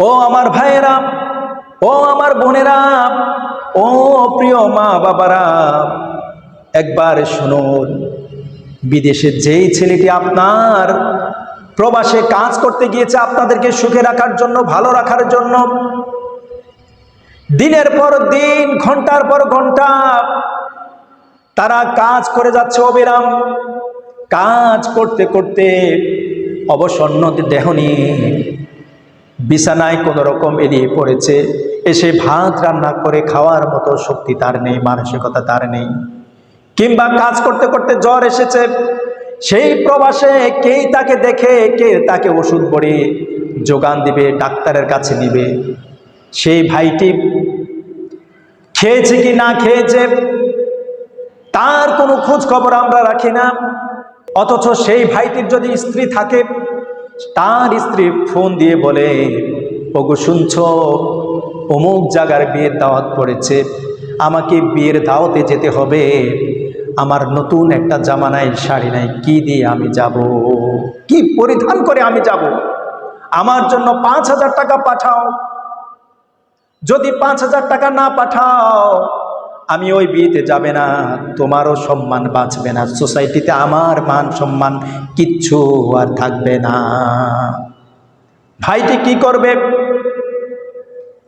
ও আমার ভাইয়েরা, ও আমার বোনেরা, ও প্রিয় মা বাবারা, একবার শুনুন। বিদেশে যেই ছেলেটি আপনার প্রবাসে কাজ করতে গিয়েছে আপনাদেরকে সুখে রাখার জন্য, ভালো রাখার জন্য, দিনের পর দিন, ঘন্টার পর ঘন্টা তারা কাজ করে যাচ্ছে অবিরাম। কাজ করতে করতে অবসন্ন দেহ নিয়ে বিছানায় কোনো রকম এড়িয়ে পড়েছে। এসে ভাত রান্না করে খাওয়ার মতো শক্তি তার নেই, মানসিকতা তার নেই। কিংবা কাজ করতে করতে জ্বর এসেছে, সেই প্রবাসে কে তাকে দেখে, কে তাকে ওষুধ বড়ি যোগান দিবে, ডাক্তারের কাছে নিবে। সেই ভাইটি খেয়েছে কি না খেয়েছে তার কোনো খোঁজ খবর আমরা রাখি না। অথচ সেই ভাইটির যদি স্ত্রী থাকে, তার স্ত্রী ফোন দিয়ে বলে, ওগো শুনছো, অমুক জায়গার বিয়ের দাওয়াত পড়েছে, আমাকে বিয়ের দাওয়াতে যেতে হবে, আমার নতুন একটা জামা নাই, শাড়ি নাই, কি দিয়ে আমি যাব, কি পরিধান করে আমি যাব, আমার জন্য 5,000 টাকা পাঠাও। যদি 5,000 টাকা না পাঠাও আমি ওই বিয়েতে যাবে না, তোমারও সম্মান বাঁচবে না, সোসাইটিতে আমার মান সম্মান কিচ্ছু আর থাকবে না। ভাইটি কি করবে?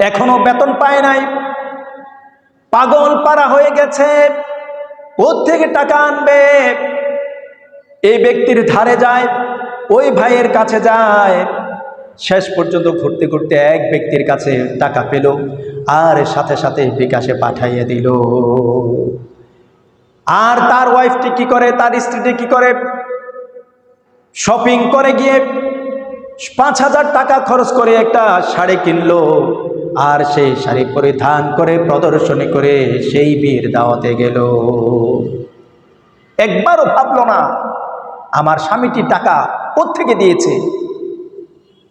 এখনো বেতন পায় নাই, পাগল পারা হয়ে গেছে, কোত্থেকে টাকা আনবে? এই ব্যক্তির ধারে যায়, ওই ভাইয়ের কাছে যায়, শেষ পর্যন্ত ঘুরতে ঘুরতে এক ব্যক্তির কাছে টাকা পেল, আর সাথে সাথে বিকাশে পাঠাইয়ে দিল। আর তার ওয়াইফটি কি করে, তার স্ত্রীটি কি করে? শপিং করে গিয়ে 5,000 টাকা খরচ করে একটা শাড়ি কিনলো, আর সেই শাড়ি পরিধান করে প্রদর্শনী করে সেই বিয়ের দাওয়াতে গেল। একবারও ভাবলো না আমার স্বামীটি টাকা কোত্থেকে দিয়েছে,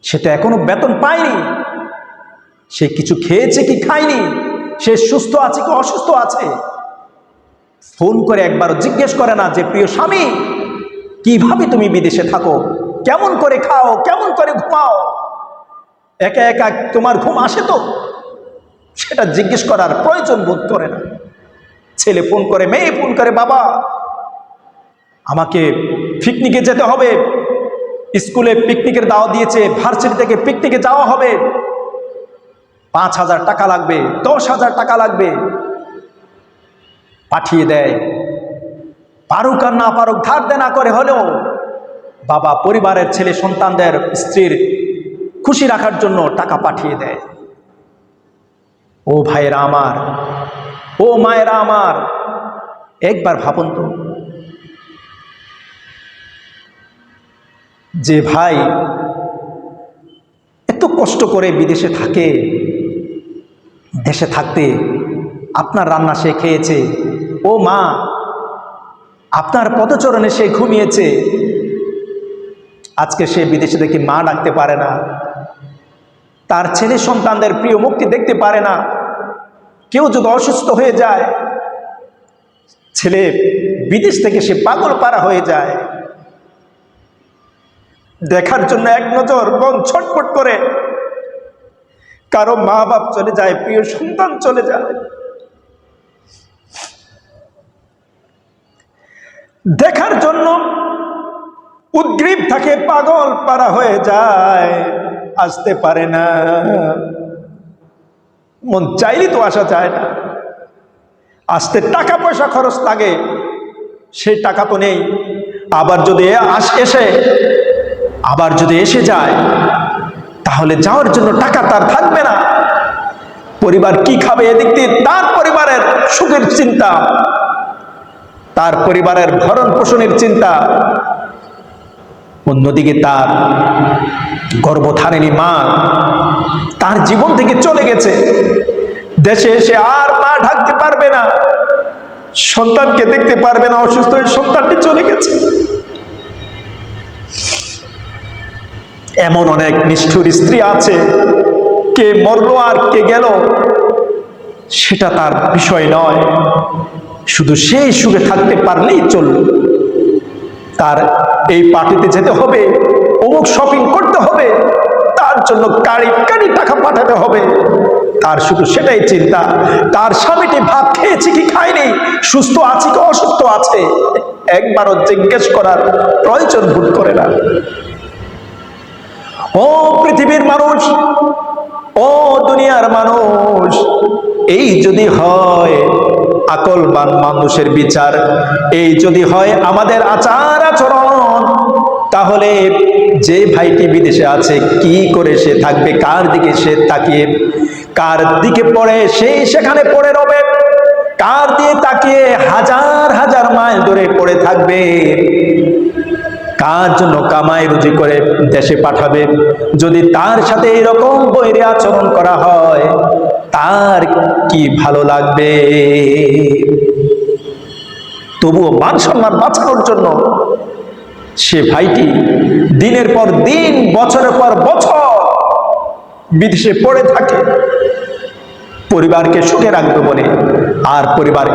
সেটা এখনো বেতন পায়নি, সে কিছু খেয়েছে কি খায়নি, সে সুস্থ আছে কি অসুস্থ আছে, ফোন করে একবারও জিজ্ঞেস করে না যে প্রিয় স্বামী, কিভাবে তুমি বিদেশে থাকো, কেমন করে খাও, কেমন করে ঘুমাও, একা একা তোমার ঘুম আসে তো? সেটা জিজ্ঞেস করার প্রয়োজন বোধ করে না। ছেলে ফোন করে, মেয়ে ফোন করে, বাবা আমাকে পিকনিকে যেতে হবে, স্কুলে পিকনিকের দাওয়াত দিয়েছে, ভার্সিটি থেকে পিকনিকে যাওয়া হবে, 5,000 টাকা লাগবে, 10,000 টাকা লাগবে। পাঠিয়ে দেয়, পারুক আর না পারুক, ধার দেনা করে হলেও বাবা পরিবারের ছেলে সন্তানদের, স্ত্রীর খুশি রাখার জন্য টাকা পাঠিয়ে দেয়। ও ভাইয়েরা আমার, ও মায়েরা আমার, একবার ভাবুন তো, যে ভাই এত কষ্ট করে বিদেশে থাকে, দেশে থাকতে আপনার রান্না সে খেয়েছে, ও মা আপনার পদচরণে সে ঘুমিয়েছে, আজকে সে বিদেশে দেখি মা ডাকতে পারে না, তার ছেলে সন্তানদের প্রিয় মুক্তি দেখতে পারে না। কেউ যদি অসুস্থ হয়ে যায়, ছেলে বিদেশ থেকে সে পাগল পারা হয়ে যায়, দেখার জন্য এক নজর মন ছটফট করে। কারো মা বাপ চলে যায়, প্রিয় সন্তান চলে যায়, দেখার জন্য উদ্গ্রীব থাকে, পাগল পারা হয়ে যায়, আসতে পারে না, মন চাইলে তো আসা যায় না, আসতে টাকা পয়সা খরচ লাগে, সেই টাকা তো নেই। আবার যদি এসে যায় তাহলে যাওয়ার জন্য টাকা তার থাকবে না, পরিবার কি খাবে, এদিক দিয়ে তার পরিবারের সুখের চিন্তা, তার পরিবারের ভরণ পোষণের চিন্তা, অন্যদিকে তার গর্ভধারিণী মা তার জীবন থেকে চলে গেছে, দেশে এসে আর মা ঢাকতে পারবে না, সন্তানকে দেখতে পারবে না, অসুস্থ হয়ে সন্তানটি চলে গেছে। এমন অনেক নিষ্ঠুর স্ত্রী আছে, কে মরলো আর কে গেল সেটা তার বিষয় নয়, শুধু সেই সুখে থাকতে পারলেই চলল। তার এই পার্টিতে যেতে হবে, অমুক শপিং করতে হবে, তার তার জন্য কারি কারি টাকা পাঠাতে হবে, তার শুধু সেটাই চিন্তা। তার স্বামীটি ভাত খেয়েছে কি খায়নি, সুস্থ আছে কি অসুস্থ আছে, একবারও জিজ্ঞেস করার প্রয়োজন বোধ করে না। ও পৃথিবীর মানুষ, ও দুনিয়ার মানুষ, এই যদি হয় আকলবান মানুষের বিচার, এই যদি হয় আমাদের আচার আচরণ, তাহলে যে ভাইটি বিদেশে আছে কি করে সে থাকবে, কার দিকে সে তাকিয়ে, কার দিকে পড়ে সেই সেখানে পড়ে রবে, কার দিয়ে তাকিয়ে হাজার হাজার মাইল দূরে পড়ে থাকবে, কার জন্য কামাই রুজি করে দেশে পাঠাবে। যদি তার সাথে এরকম বৈরী আচরণ করা হয়, তার কি ভালো লাগবে? তবুও মান সম্মান বাঁচানোর জন্য সে ভাইটি দিনের পর দিন, বছরের পর বছর বিদেশে পড়ে থাকে পরিবারকে সুখে রাখবে বলে, আর পরিবার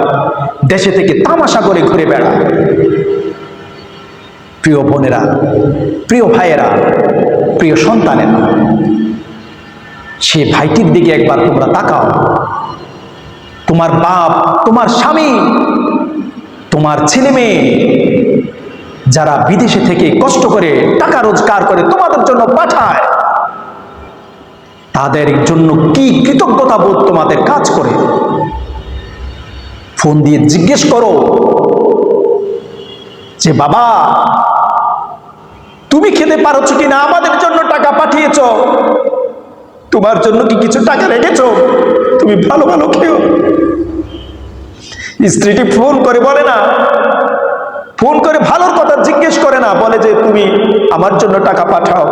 দেশে থেকে তামাশা করে ঘুরে বেড়ায়। প্রিয় বোনেরা, প্রিয় ভাইয়েরা, প্রিয় সন্তানেরা, সে ভাইটির দিকে একবার তোমরা তাকাও। তোমার বাপ, তোমার স্বামী, তোমার ছেলে মেয়ে যারা বিদেশে থেকে কষ্ট করে টাকা রোজগার করে তোমাদের জন্য পাঠায়, তাদের জন্য কি কৃতজ্ঞতা বোধ তোমাদের কাজ করে? ফোন দিয়ে জিজ্ঞেস করো যে বাবা তুমি খেতে পারছো কিনা, আমাদের জন্য টাকা পাঠিয়েছ, তোমার জন্য কি কিছু টাকা রেখেছ, তুমি ভালো ভালো খেও। স্ত্রীটি ফোন করে বলে না, ফোন করে ভালোর কথা জিজ্ঞেস করে না, বলে যে তুমি আমার জন্য টাকা পাঠাও,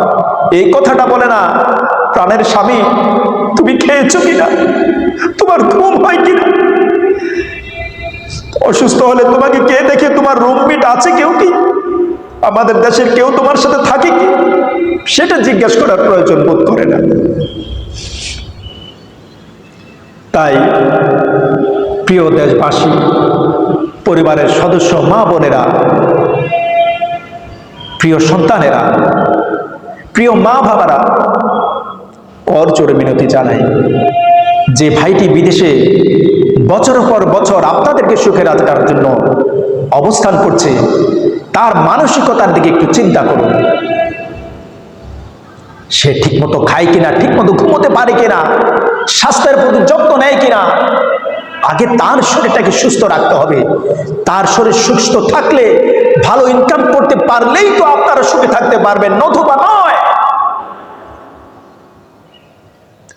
এই কথাটা বলে না। প্রাণের স্বামী তুমি খেয়েছো কিনা, তোমার ঘুম হয় কিনা, অসুস্থ হলে তোমাকে কে দেখে, তোমার রুমমেট আছে কেউ কি, আমাদের দেশের কেউ তোমার সাথে থাকে কি, সেটা জিজ্ঞেস করার প্রয়োজন বোধ করে না। তাই প্রিয় দেশবাসী, পরিবারের সদস্য, মা বোনেরা, প্রিয় সন্তানেরা, প্রিয় মা বাবারা, ওর জোরে মিনতি জানাই যে ভাইটি বিদেশে বছরের পর বছর আপনাদেরকে সুখে রাখার জন্য অবস্থান করছে, তার মানসিকতার দিকে একটু চিন্তা করুন। সে ঠিকমতো খায় কিনা, ঠিকমতো ঘুমোতে পারে কিনা, স্বাস্থ্যের প্রতি যত্ন নেয় কিনা। আগে তার শরীরটাকে সুস্থ রাখতে হবে। তার শরীর সুস্থ থাকলে, ভালো ইনকাম করতে পারলেই তো আপনারা সুখে থাকতে পারবেন, নতুবা নয়।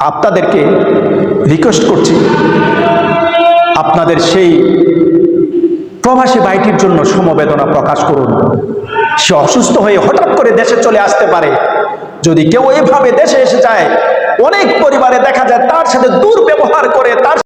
আপনাদেরকে রিকোয়েস্ট করছি, আপনাদের সেই প্রবাসী ভাইটির জন্য সমবেদনা প্রকাশ করুন। সে অসুস্থ হয়ে হঠাৎ করে দেশে চলে আসতে পারে। যদি কেউ এভাবে দেশে এসে যায়, অনেক পরিবারে দেখা যায় তার সাথে দুর্ব্যবহার করে, তার